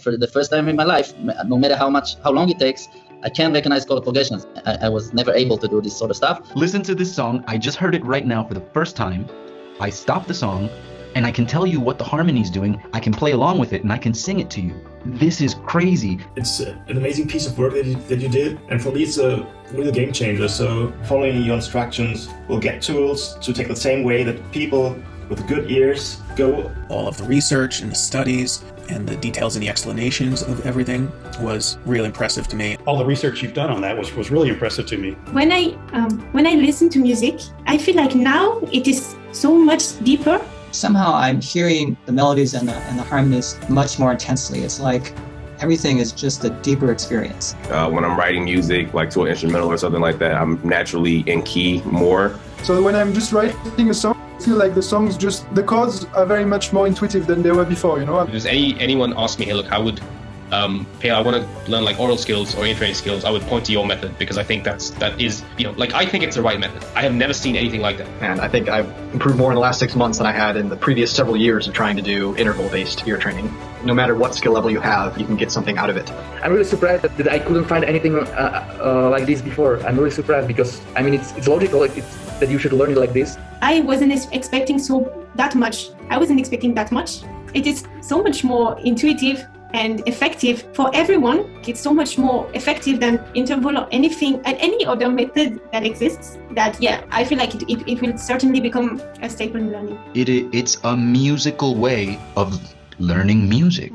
For the first time in my life, no matter how long it takes, I can recognize chord progressions. I was never able to do this sort of stuff. Listen to this song. I just heard it right now for the first time. I stopped the song and I can tell you what the harmony's doing. I can play along with it and I can sing it to you. This is crazy. It's an amazing piece of work that you did, and for me it's a real game changer. So following your instructions will get tools to take the same way that people with good ears go. All of the research and the studies and the details and the explanations of everything was real impressive to me. All the research you've done on that was really impressive to me. When I listen to music, I feel like now it is so much deeper. Somehow I'm hearing the melodies and the harmonies much more intensely. It's like everything is just a deeper experience. When I'm writing music, like to an instrumental or something like that, I'm naturally in key more. So when I'm just writing a song, I feel like the chords are very much more intuitive than they were before, you know? If anyone asked me, hey, look, I want to learn like oral skills or interpreting skills, I would point to your method, because I think that is, I think it's the right method. I have never seen anything like that. And I think I've improved more in the last 6 months than I had in the previous several years of trying to do interval-based ear training. No matter what skill level you have, you can get something out of it. I'm really surprised that I couldn't find anything like this before. I'm really surprised because, it's logical that you should learn it like this. I wasn't expecting that much. I wasn't expecting that much. It is so much more intuitive and effective for everyone. It's so much more effective than interval or anything and any other method that exists. I feel like it will certainly become a staple in learning. It's a musical way of learning music.